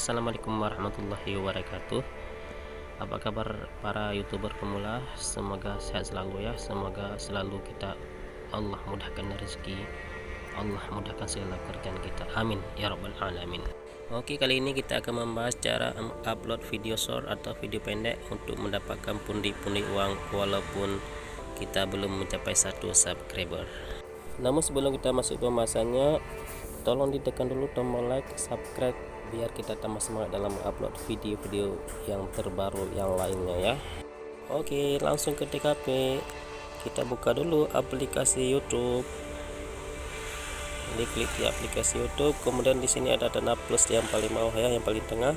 Assalamualaikum warahmatullahi wabarakatuh. Apa kabar para youtuber pemula? Semoga sehat selalu ya. Semoga selalu kita Allah mudahkan rezeki, Allah mudahkan segala pekerjaan kita, amin ya rabbal alamin. Oke, kali ini kita akan membahas cara upload video short atau video pendek untuk mendapatkan pundi-pundi uang walaupun kita belum mencapai 1 subscriber. Namun sebelum kita masuk ke pembahasannya, tolong ditekan dulu tombol like, subscribe biar kita tambah semangat dalam upload video-video yang terbaru yang lainnya ya. Oke, langsung ke TKP. Kita buka dulu aplikasi YouTube. Diklik di aplikasi YouTube, kemudian di sini ada tanda plus yang paling bawah ya, yang paling tengah.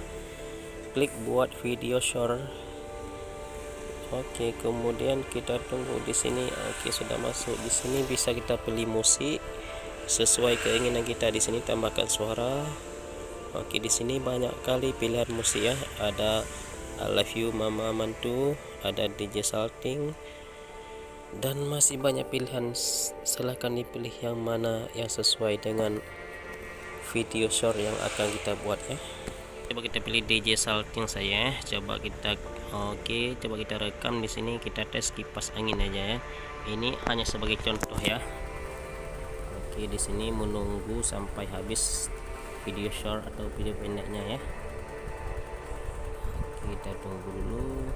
Klik buat video short. Oke, kemudian kita tunggu di sini. Oke, sudah masuk. Di sini bisa kita pilih musik sesuai keinginan kita. Di sini tambahkan suara. Oke, di sini banyak kali pilihan musik ya. Ada I Love You Mama Mantu, ada DJ Salting, dan masih banyak pilihan. Silahkan dipilih yang mana yang sesuai dengan video short yang akan kita buat ya. Coba kita pilih DJ Salting saya. Coba kita coba kita rekam di sini, kita tes kipas angin aja ya. Ini hanya sebagai contoh ya. Oke, di sini menunggu sampai habis video short atau video pendeknya ya. Kita tunggu dulu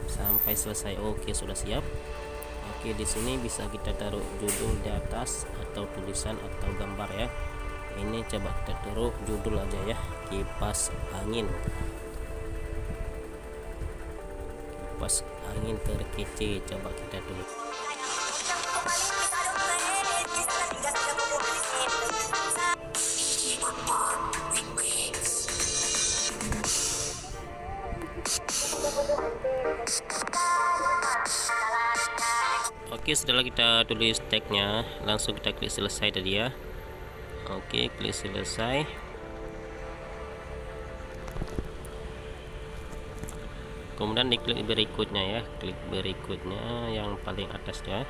sampai selesai. Oke, sudah siap. Oke, di sini bisa kita taruh judul di atas atau tulisan atau gambar ya. Ini coba kita taruh judul aja ya, kipas angin. Kipas angin terkece, coba kita tulis. Oke, setelah kita tulis tagnya, langsung kita klik selesai tadi ya. Oke, klik selesai. Kemudian diklik berikutnya ya, klik berikutnya yang paling atas ya.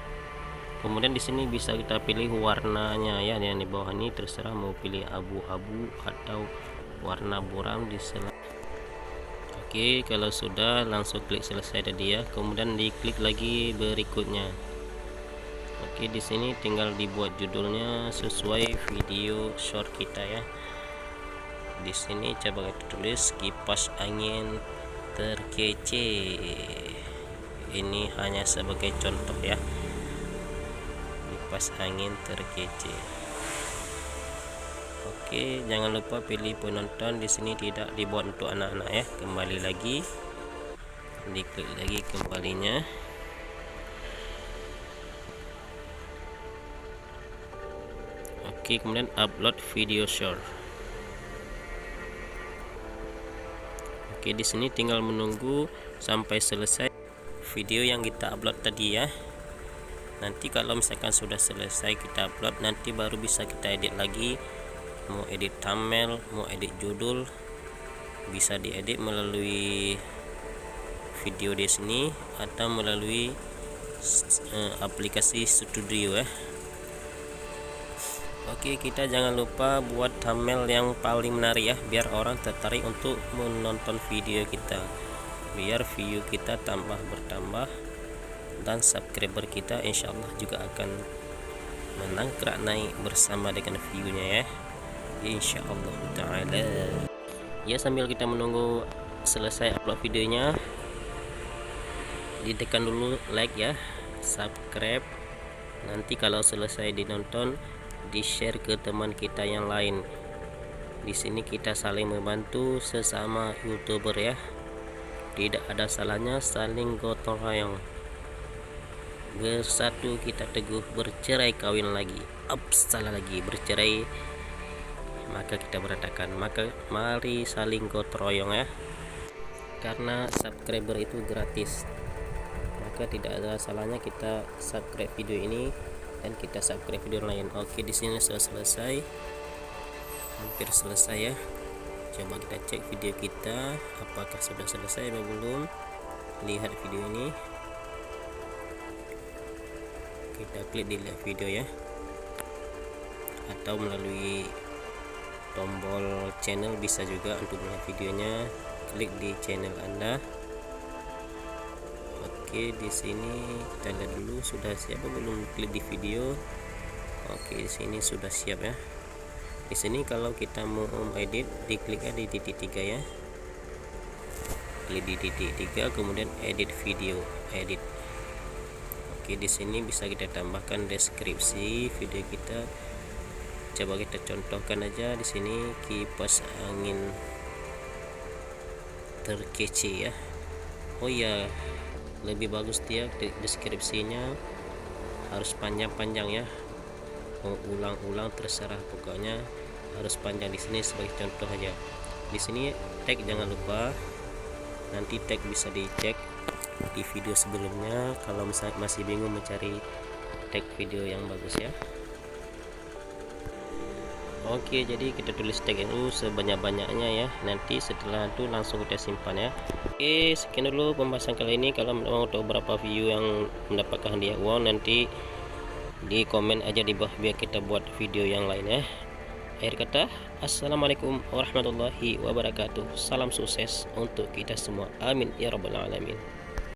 Kemudian di sini bisa kita pilih warnanya ya, yang di bawah ini terserah mau pilih abu-abu atau warna buram di sela. Oke, kalau sudah langsung klik selesai tadi ya. Kemudian diklik lagi berikutnya. Oke, di sini tinggal dibuat judulnya sesuai video short kita ya. Di sini coba kita tulis kipas angin terkece. Ini hanya sebagai contoh ya. Kipas angin terkece. Oke, jangan lupa pilih penonton. Di sini tidak dibuat untuk anak-anak ya. Kembali lagi, diklik lagi kembalinya. Oke, kemudian upload video short. Oke, di sini tinggal menunggu sampai selesai video yang kita upload tadi ya. Nanti kalau misalkan sudah selesai kita upload, nanti baru bisa kita edit lagi. Mau edit thumbnail, mau edit judul, bisa diedit melalui video di sini atau melalui aplikasi studio ya. Oke, kita jangan lupa buat thumbnail yang paling menarik ya, biar orang tertarik untuk menonton video kita, biar view kita tambah bertambah dan subscriber kita insyaallah juga akan menangkrak naik bersama dengan viewnya ya, insyaallah ta'ala ya. Sambil kita menunggu selesai upload videonya, ditekan dulu like ya, subscribe. Nanti kalau selesai dinonton, di share ke teman kita yang lain. Di sini kita saling membantu sesama youtuber ya, tidak ada salahnya saling gotong royong. Bersatu kita teguh, bercerai kawin lagi. Salah lagi, bercerai maka kita berantakan. Maka mari saling gotong royong ya, karena subscriber itu gratis. Maka tidak ada salahnya kita subscribe video ini dan kita subscribe video lain. Oke, di sini sudah selesai, hampir selesai ya. Coba kita cek video kita apakah sudah selesai atau belum. Lihat video ini, kita klik di lihat video ya, atau melalui tombol channel bisa juga untuk melihat videonya, klik di channel Anda. Oke, di sini kita lihat dulu sudah siap belum klik di video. Oke, di sini sudah siap ya. Di sini kalau kita mau edit, diklik di titik 3 ya. Klik di titik 3, kemudian edit video, edit. Oke, di sini bisa kita tambahkan deskripsi video kita. Coba kita contohkan aja di sini, kipas angin terkece ya. Oh ya, lebih bagus dia deskripsinya harus panjang-panjang ya. Mau ulang-ulang terserah, pokoknya harus panjang. Di sini sebagai contoh aja. Di sini tag jangan lupa, nanti tag bisa dicek di video sebelumnya kalau misalnya masih bingung mencari tag video yang bagus ya. Oke, jadi kita tulis tag itu sebanyak-banyaknya ya. Nanti setelah itu langsung kita simpan ya. Oke, sekian dulu pembahasan kali ini. Kalau mau tahu berapa view yang mendapatkan hadiah uang, nanti di komen aja di bawah biar kita buat video yang lain ya. Akhir kata, assalamualaikum warahmatullahi wabarakatuh. Salam sukses untuk kita semua, amin ya rabbal alamin.